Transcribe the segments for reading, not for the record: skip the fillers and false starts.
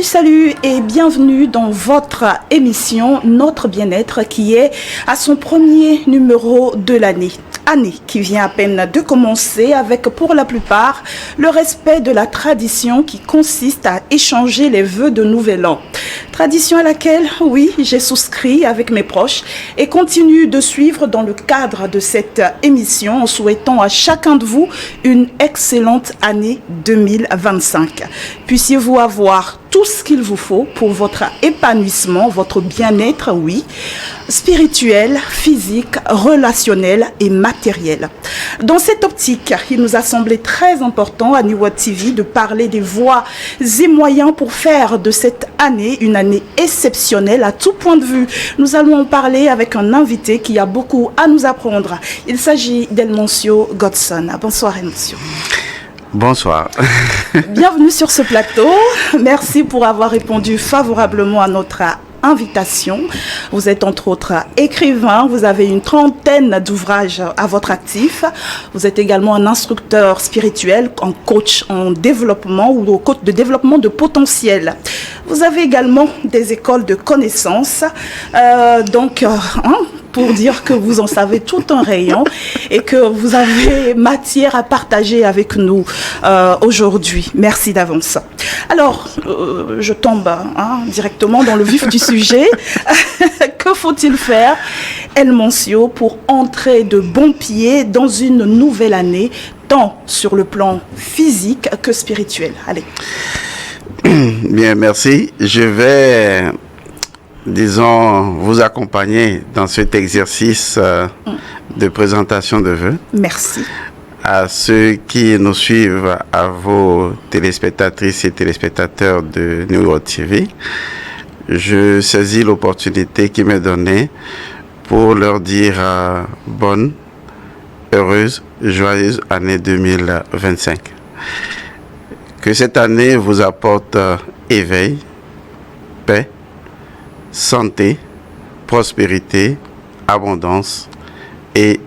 Salut et bienvenue dans votre émission Notre Bien-être qui est à son premier numéro de l'année. Année qui vient à peine de commencer avec pour la plupart le respect de la tradition qui consiste à échanger les vœux de nouvel an. Tradition à laquelle, oui, j'ai souscrit avec mes proches et continue de suivre dans le cadre de cette émission en souhaitant à chacun de vous une excellente année 2025. Puissiez-vous avoir tout ce qu'il vous faut pour votre épanouissement, votre bien-être, oui, spirituel, physique, relationnel et matériel. Dans cette optique, il nous a semblé très important à New World TV de parler des voies et moyens pour faire de cette année une année exceptionnelle à tout point de vue. Nous allons en parler avec un invité qui a beaucoup à nous apprendre. Il s'agit d'Elmoncio Godson. Bonsoir Elmoncio. Bonsoir. Bienvenue sur ce plateau. Merci pour avoir répondu favorablement à notre invitation. Vous êtes entre autres écrivain, vous avez une trentaine d'ouvrages à votre actif. Vous êtes également un instructeur spirituel, un coach en développement ou coach de développement de potentiel. Vous avez également des écoles de connaissances. Pour dire que vous en savez tout un rayon et que vous avez matière à partager avec nous aujourd'hui. Merci d'avance. Alors, je tombe directement dans le vif du sujet. Que faut-il faire, Elmoncio, pour entrer de bon pied dans une nouvelle année, tant sur le plan physique que spirituel? Allez. Bien, merci. Je vais... vous accompagner dans cet exercice de présentation de vœux. Merci. À ceux qui nous suivent, à vos téléspectatrices et téléspectateurs de New World TV, je saisis l'opportunité qui m'est donnée pour leur dire bonne, heureuse, joyeuse année 2025. Que cette année vous apporte éveil, paix, santé, prospérité, abondance et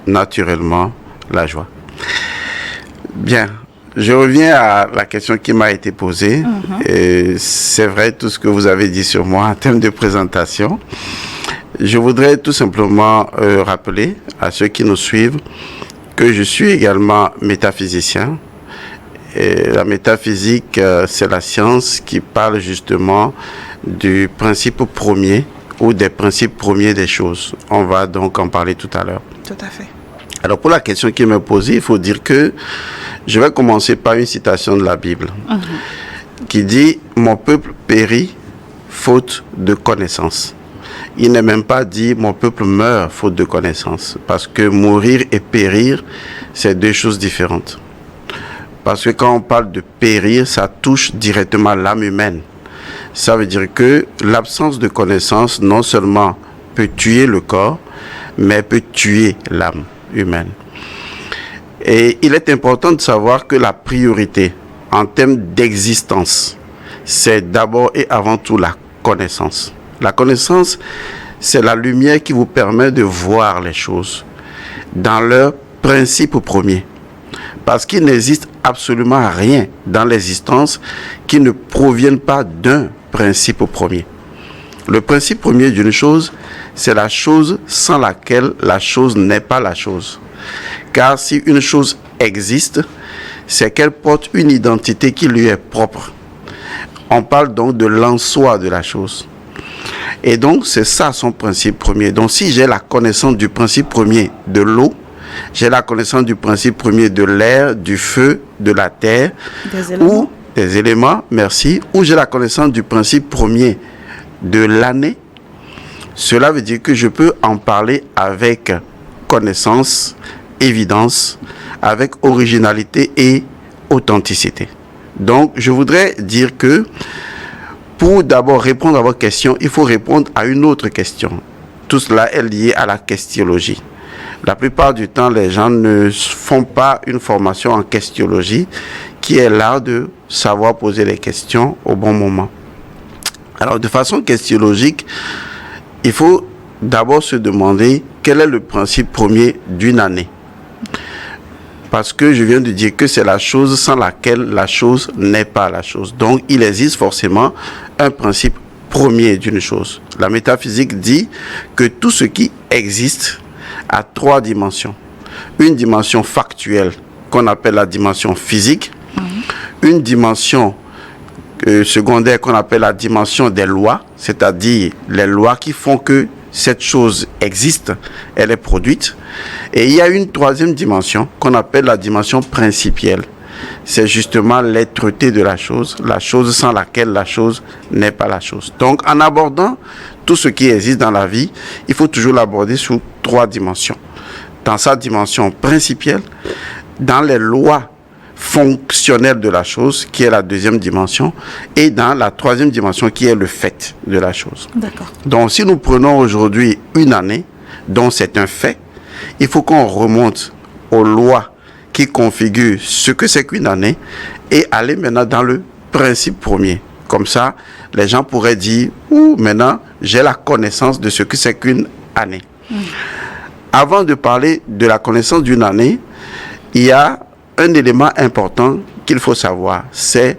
naturellement la joie. Bien, je reviens à la question qui m'a été posée. Et c'est vrai tout ce que vous avez dit sur moi en termes de présentation. Je voudrais tout simplement rappeler à ceux qui nous suivent que je suis également métaphysicien. Et la métaphysique, c'est la science qui parle justement du principe premier ou des principes premiers des choses. On va donc en parler tout à l'heure. Tout à fait. Alors pour la question qui m'est posée, il faut dire que je vais commencer par une citation de la Bible qui dit « Mon peuple périt faute de connaissance ». Il n'est même pas dit « Mon peuple meurt faute de connaissance » parce que mourir et périr, c'est deux choses différentes. Parce que quand on parle de périr, ça touche directement l'âme humaine. Ça veut dire que l'absence de connaissance non seulement peut tuer le corps, mais peut tuer l'âme humaine. Et il est important de savoir que la priorité en termes d'existence, c'est d'abord et avant tout la connaissance. La connaissance, c'est la lumière qui vous permet de voir les choses dans leur principe premier. Parce qu'il n'existe absolument rien dans l'existence qui ne provienne pas d'un principe premier. Le principe premier d'une chose, c'est la chose sans laquelle la chose n'est pas la chose. Car si une chose existe, c'est qu'elle porte une identité qui lui est propre. On parle donc de l'en-soi de la chose. Et donc, c'est ça son principe premier. Donc, si j'ai la connaissance du principe premier de l'eau, j'ai la connaissance du principe premier de l'air, du feu, de la terre, ou des éléments, merci, ou j'ai la connaissance du principe premier de l'année. Cela veut dire que je peux en parler avec connaissance, évidence, avec originalité et authenticité. Donc, je voudrais dire que pour d'abord répondre à votre question, il faut répondre à une autre question. Tout cela est lié à la questiologie. La plupart du temps, les gens ne font pas une formation en questiologie qui est l'art de savoir poser les questions au bon moment. Alors, de façon questiologique, il faut d'abord se demander quel est le principe premier d'une année. Parce que je viens de dire que c'est la chose sans laquelle la chose n'est pas la chose. Donc, il existe forcément un principe premier d'une chose. La métaphysique dit que tout ce qui existe a 3 dimensions. Une dimension factuelle qu'on appelle la dimension physique, une dimension secondaire qu'on appelle la dimension des lois, c'est-à-dire les lois qui font que cette chose existe, elle est produite. Et il y a une 3e dimension qu'on appelle la dimension principielle. C'est justement l'être-té de la chose sans laquelle la chose n'est pas la chose. Donc, en abordant tout ce qui existe dans la vie, il faut toujours l'aborder sous 3 dimensions. Dans sa dimension principielle, dans les lois fonctionnelles de la chose, qui est la 2e dimension, et dans la 3e dimension, qui est le fait de la chose. D'accord. Donc, si nous prenons aujourd'hui une année, dont c'est un fait, il faut qu'on remonte aux lois qui configurent ce que c'est qu'une année et aller maintenant dans le principe premier. Comme ça, les gens pourraient dire, maintenant, j'ai la connaissance de ce que c'est qu'une année. Avant de parler de la connaissance d'une année, il y a un élément important qu'il faut savoir, c'est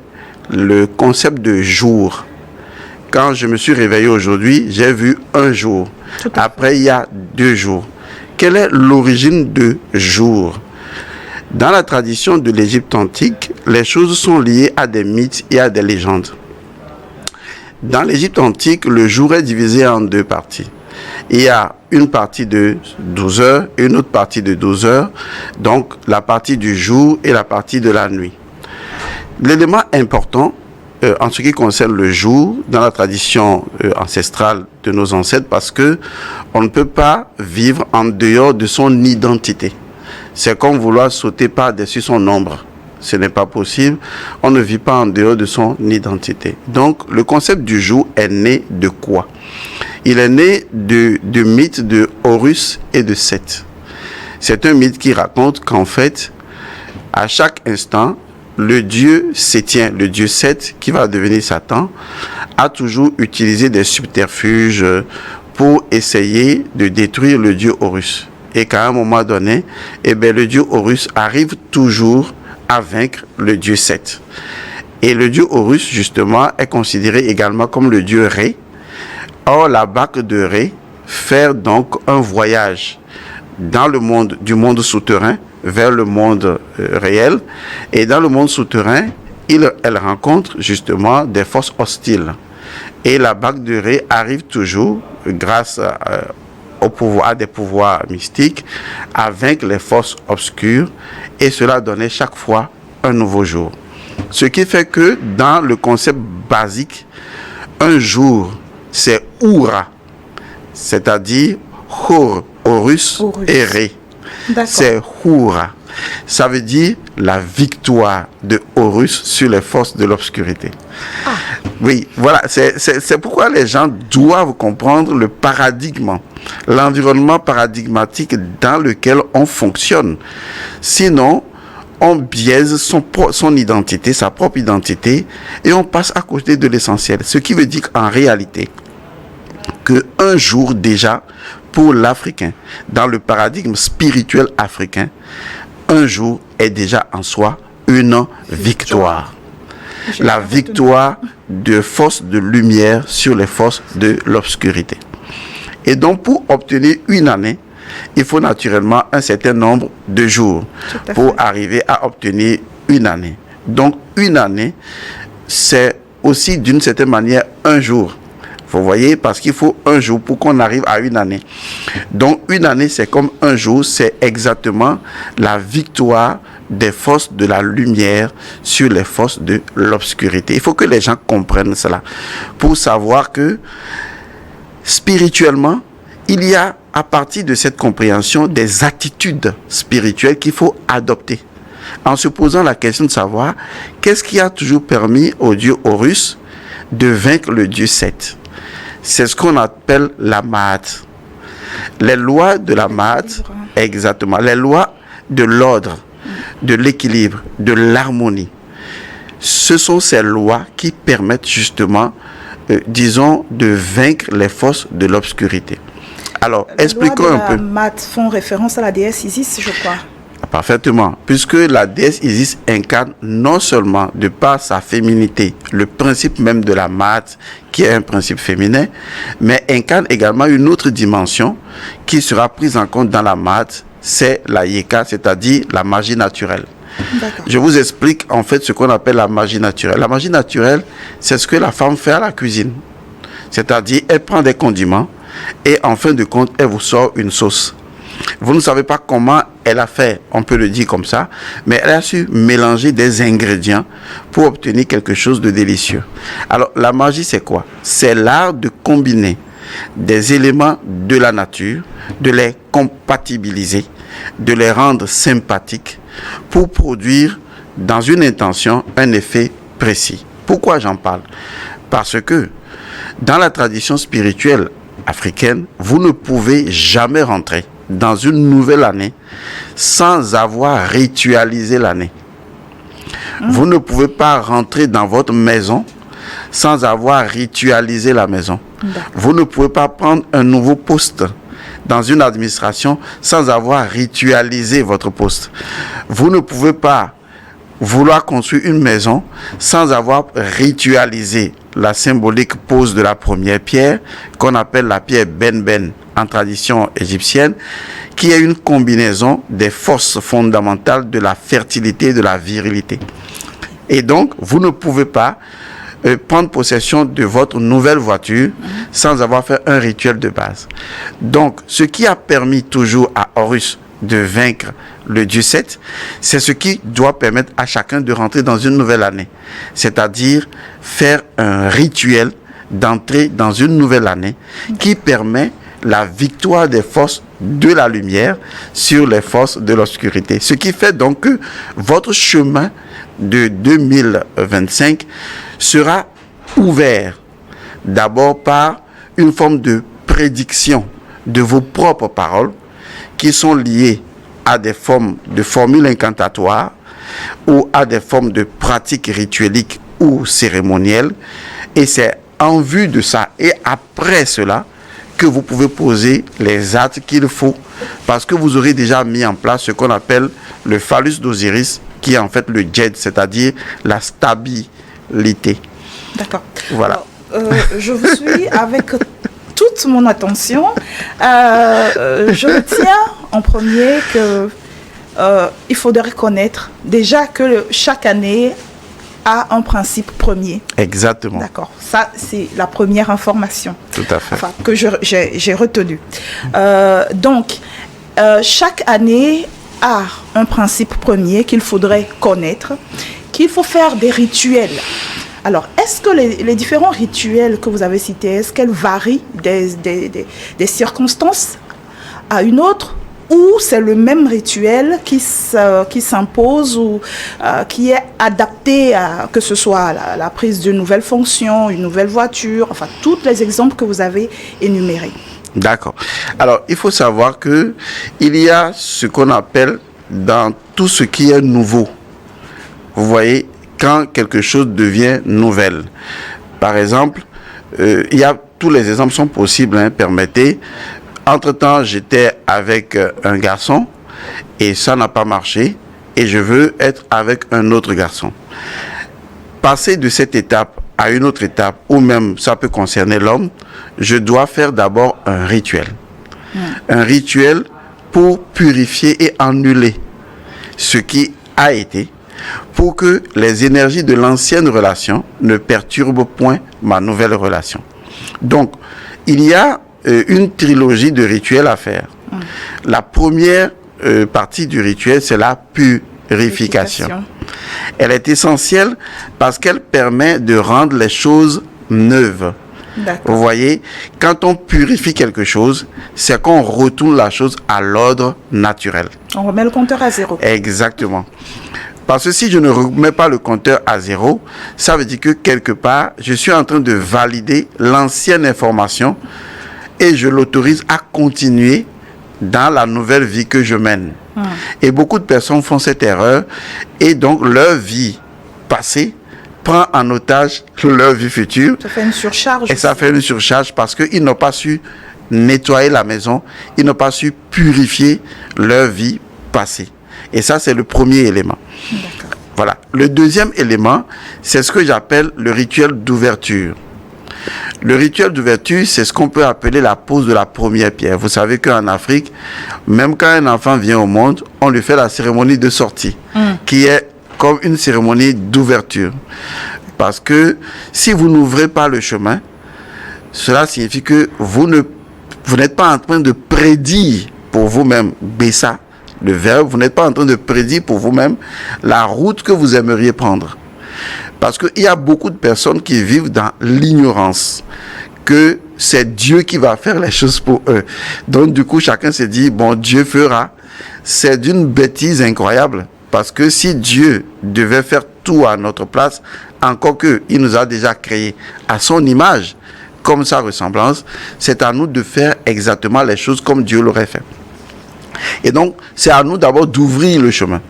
le concept de jour. Quand je me suis réveillé aujourd'hui, j'ai vu un jour. Après, il y a 2 jours. Quelle est l'origine de jour? Dans la tradition de l'Égypte antique, les choses sont liées à des mythes et à des légendes. Dans l'Égypte antique, le jour est divisé en 2 parties. Il y a une partie de 12 heures et une autre partie de 12 heures, donc la partie du jour et la partie de la nuit. L'élément important en ce qui concerne le jour, dans la tradition ancestrale de nos ancêtres, parce que on ne peut pas vivre en dehors de son identité. C'est comme vouloir sauter par-dessus son ombre. Ce n'est pas possible. On ne vit pas en dehors de son identité. Donc, le concept du jour est né de quoi? Il est né du mythe de Horus et de Seth. C'est un mythe qui raconte qu'en fait, à chaque instant, le dieu sétien, le dieu Seth, qui va devenir Satan, a toujours utilisé des subterfuges pour essayer de détruire le dieu Horus. Et qu'à un moment donné, le dieu Horus arrive toujours à vaincre le dieu Seth. Et le dieu Horus, justement, est considéré également comme le dieu Ré. Or, la barque de Ré fait donc un voyage dans le monde, du monde souterrain vers le monde réel. Et dans le monde souterrain, elle rencontre justement des forces hostiles. Et la barque de Ré arrive toujours, grâce à des pouvoirs mystiques, à vaincre les forces obscures, et cela donnait chaque fois un nouveau jour. Ce qui fait que dans le concept basique, un jour, c'est Oura, c'est-à-dire Horus et Ré. C'est Oura. Ça veut dire la victoire de Horus sur les forces de l'obscurité. Oui, voilà, c'est pourquoi les gens doivent comprendre le paradigme, l'environnement paradigmatique dans lequel on fonctionne. Sinon, on biaise son identité, sa propre identité, et on passe à côté de l'essentiel. Ce qui veut dire qu'en réalité, qu'un jour déjà, pour l'Africain, dans le paradigme spirituel africain, un jour est déjà en soi une victoire. La victoire de forces de lumière sur les forces de l'obscurité. Et donc, pour obtenir une année, il faut naturellement un certain nombre de jours pour arriver à obtenir une année. Donc, une année, c'est aussi d'une certaine manière un jour. Vous voyez, parce qu'il faut un jour pour qu'on arrive à une année. Donc, une année, c'est comme un jour, c'est exactement la victoire des forces de la lumière sur les forces de l'obscurité. Il faut que les gens comprennent cela pour savoir que spirituellement, il y a à partir de cette compréhension des attitudes spirituelles qu'il faut adopter en se posant la question de savoir qu'est-ce qui a toujours permis au dieu Horus de vaincre le dieu Seth. C'est ce qu'on appelle la Maat. Les lois de la Maat, exactement, les lois de l'ordre, de l'équilibre, de l'harmonie. Ce sont ces lois qui permettent justement, disons, de vaincre les forces de l'obscurité. Alors, expliquons un peu. Les lois de la Maat font référence à la déesse Isis, je crois. Parfaitement, puisque la déesse Isis incarne non seulement de par sa féminité, le principe même de la Maat, qui est un principe féminin, mais incarne également une autre dimension qui sera prise en compte dans la Maat, c'est la Yeka, c'est-à-dire la magie naturelle. Je vous explique en fait ce qu'on appelle la magie naturelle. La magie naturelle, c'est ce que la femme fait à la cuisine. C'est-à-dire, elle prend des condiments et en fin de compte, elle vous sort une sauce. Vous ne savez pas comment elle a fait, on peut le dire comme ça, mais elle a su mélanger des ingrédients pour obtenir quelque chose de délicieux. Alors, la magie, c'est quoi? C'est l'art de combiner des éléments de la nature, de les compatibiliser, de les rendre sympathiques pour produire dans une intention un effet précis. Pourquoi j'en parle? Parce que dans la tradition spirituelle africaine, vous ne pouvez jamais rentrer dans une nouvelle année sans avoir ritualisé l'année. Vous ne pouvez pas rentrer dans votre maison sans avoir ritualisé la maison. Vous ne pouvez pas prendre un nouveau poste dans une administration sans avoir ritualisé votre poste. Vous ne pouvez pas vouloir construire une maison sans avoir ritualisé la symbolique pose de la première pierre, qu'on appelle la pierre Ben en tradition égyptienne, qui est une combinaison des forces fondamentales de la fertilité et de la virilité. Et donc, vous ne pouvez pas prendre possession de votre nouvelle voiture sans avoir fait un rituel de base. Donc, ce qui a permis toujours à Horus de vaincre le dieu Seth, c'est ce qui doit permettre à chacun de rentrer dans une nouvelle année. C'est-à-dire faire un rituel d'entrer dans une nouvelle année qui permet la victoire des forces de la lumière sur les forces de l'obscurité. Ce qui fait donc que votre chemin de 2025 sera ouvert d'abord par une forme de prédiction de vos propres paroles qui sont liées à des formes de formules incantatoires ou à des formes de pratiques ritueliques ou cérémonielles. Et c'est en vue de ça et après cela que vous pouvez poser les actes qu'il faut, parce que vous aurez déjà mis en place ce qu'on appelle le phallus d'Osiris, qui est en fait le djed, c'est-à-dire la stabilité. D'accord. Voilà. Alors, je vous suis avec toute mon attention. Je retiens en premier que il faudrait connaître déjà que chaque année a un principe premier. Exactement. D'accord. Ça, c'est la première information. Tout à fait. Enfin, que j'ai retenue. Donc, chaque année a un principe premier qu'il faudrait connaître, qu'il faut faire des rituels. Alors, est-ce que les différents rituels que vous avez cités, est-ce qu'elles varient des circonstances à une autre, ou c'est le même rituel qui s'impose ou qui est adapté à que ce soit la prise d'une nouvelle fonction, une nouvelle voiture, enfin, tous les exemples que vous avez énumérés? D'accord. Alors, il faut savoir que il y a ce qu'on appelle dans tout ce qui est nouveau. Vous voyez, quand quelque chose devient nouvelle. Par exemple, il y a tous les exemples sont possibles, hein, permettez. Entre-temps, j'étais avec un garçon et ça n'a pas marché et je veux être avec un autre garçon. Passer de cette étape à une autre étape, ou même ça peut concerner l'homme, je dois faire d'abord un rituel. Un rituel pour purifier et annuler ce qui a été, pour que les énergies de l'ancienne relation ne perturbent point ma nouvelle relation. Donc, il y a une trilogie de rituels à faire. La première partie du rituel, c'est la purification. Elle est essentielle parce qu'elle permet de rendre les choses neuves. Vous voyez, quand on purifie quelque chose, c'est qu'on retourne la chose à l'ordre naturel. On remet le compteur à zéro. Exactement. Parce que si je ne remets pas le compteur à zéro, ça veut dire que quelque part, je suis en train de valider l'ancienne information et je l'autorise à continuer dans la nouvelle vie que je mène. Et beaucoup de personnes font cette erreur et donc leur vie passée prend en otage leur vie future. Ça fait une surcharge. Et ça fait une surcharge parce qu'ils n'ont pas su nettoyer la maison, ils n'ont pas su purifier leur vie passée. Et ça, c'est le premier élément. D'accord. Voilà. Le deuxième élément, c'est ce que j'appelle le rituel d'ouverture. Le rituel d'ouverture, c'est ce qu'on peut appeler la pose de la première pierre. Vous savez qu'en Afrique, même quand un enfant vient au monde, on lui fait la cérémonie de sortie, qui est comme une cérémonie d'ouverture. Parce que si vous n'ouvrez pas le chemin, cela signifie que vous n'êtes pas en train de prédire pour vous-même, Bessa, le verbe, vous n'êtes pas en train de prédire pour vous-même la route que vous aimeriez prendre. Parce qu'il y a beaucoup de personnes qui vivent dans l'ignorance, que c'est Dieu qui va faire les choses pour eux. Donc du coup, chacun se dit, bon, Dieu fera. C'est d'une bêtise incroyable, parce que si Dieu devait faire tout à notre place, encore qu'il nous a déjà créés à son image, comme sa ressemblance, c'est à nous de faire exactement les choses comme Dieu l'aurait fait. Et donc, c'est à nous d'abord d'ouvrir le chemin.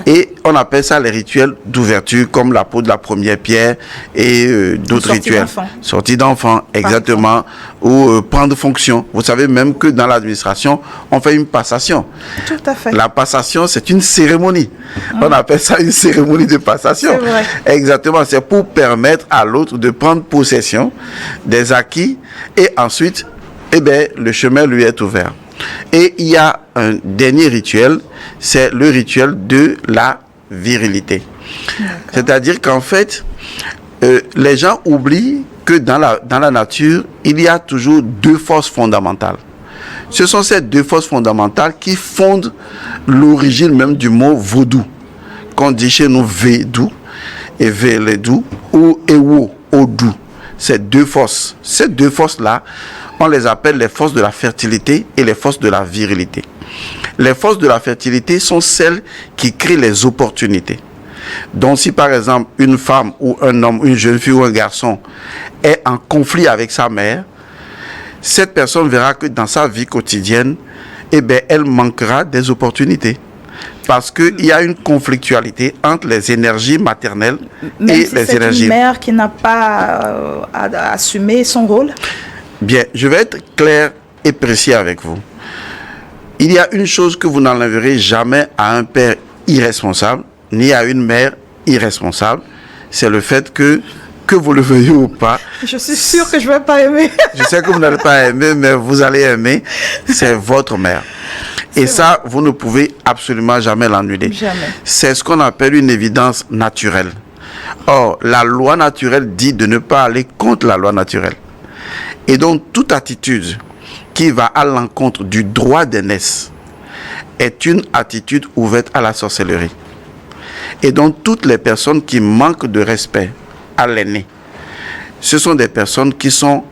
Et on appelle ça les rituels d'ouverture, comme la pose de la première pierre et d'autres rituels. Sortie d'enfant, exactement. Ou prendre fonction. Vous savez même que dans l'administration, on fait une passation. Tout à fait. La passation, c'est une cérémonie. On appelle ça une cérémonie de passation. C'est vrai. Exactement. C'est pour permettre à l'autre de prendre possession des acquis et ensuite, le chemin lui est ouvert. Et il y a un dernier rituel, c'est le rituel de la virilité. C'est-à-dire qu'en fait, les gens oublient que dans la nature, il y a toujours deux forces fondamentales. Ce sont ces deux forces fondamentales qui fondent l'origine même du mot vaudou, qu'on dit chez nous Védou et Vélédou ou Ewo, Odou. Ces deux forces-là, on les appelle les forces de la fertilité et les forces de la virilité. Les forces de la fertilité sont celles qui créent les opportunités. Donc si par exemple une femme ou un homme, une jeune fille ou un garçon est en conflit avec sa mère, cette personne verra que dans sa vie quotidienne, elle manquera des opportunités. Parce qu'il y a une conflictualité entre les énergies maternelles même et si les énergies... Même une mère qui n'a pas assumé son rôle. Bien, je vais être clair et précis avec vous. Il y a une chose que vous n'enlèverez jamais à un père irresponsable, ni à une mère irresponsable, c'est le fait que vous le veuillez ou pas... Je suis sûre que je ne vais pas aimer. Je sais que vous n'allez pas aimer, mais vous allez aimer, c'est votre mère. Et ça, vous ne pouvez absolument jamais l'annuler. Jamais. C'est ce qu'on appelle une évidence naturelle. Or, la loi naturelle dit de ne pas aller contre la loi naturelle. Et donc, toute attitude qui va à l'encontre du droit d'aînesse est une attitude ouverte à la sorcellerie. Et donc, toutes les personnes qui manquent de respect à l'aîné, ce sont des personnes qui sont,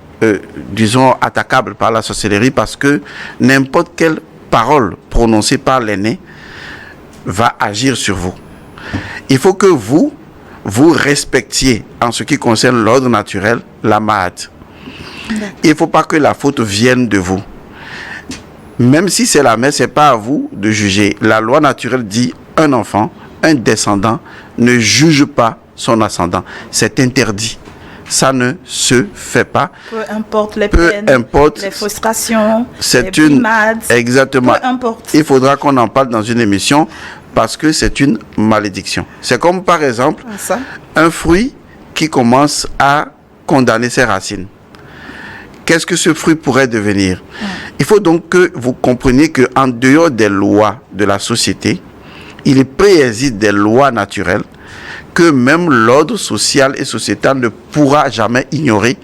attaquables par la sorcellerie parce que n'importe quelle parole prononcée par l'aîné va agir sur vous. Il faut que vous respectiez, en ce qui concerne l'ordre naturel, la Ma'at. Il ne faut pas que la faute vienne de vous. Même si c'est la mère, ce n'est pas à vous de juger. La loi naturelle dit un enfant, un descendant, ne juge pas son ascendant. C'est interdit. Ça ne se fait pas. Peu importe les peines, les frustrations, les brimades. Exactement. Peu importe. Il faudra qu'on en parle dans une émission parce que c'est une malédiction. C'est comme par exemple un fruit qui commence à condamner ses racines. Qu'est-ce que ce fruit pourrait devenir? Il faut donc que vous compreniez qu'en dehors des lois de la société, il préexiste des lois naturelles que même l'ordre social et sociétal ne pourra jamais ignorer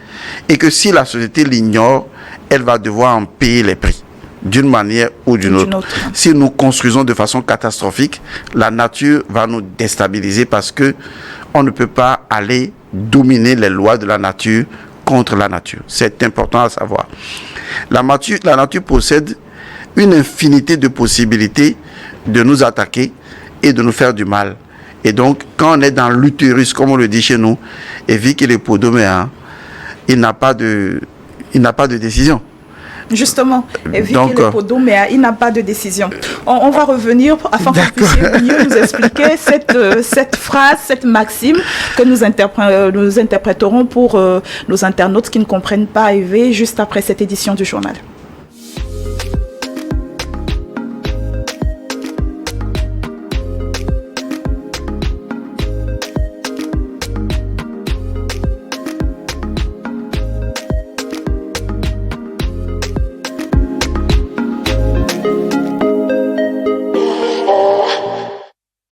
et que si la société l'ignore, elle va devoir en payer les prix d'une manière ou d'une autre. Si nous construisons de façon catastrophique, la nature va nous déstabiliser parce que on ne peut pas aller dominer les lois de la nature contre la nature. C'est important à savoir. La nature possède une infinité de possibilités de nous attaquer et de nous faire du mal. Et donc, quand on est dans l'utérus, comme on le dit chez nous, et vu qu'il est podoméen, il n'a pas de décision. Justement, et vu qu'il est podoméen, il n'a pas de décision. On va revenir afin que vous puissiez mieux nous expliquer cette phrase, cette maxime que nous interpréterons pour nos internautes qui ne comprennent pas EV juste après cette édition du journal.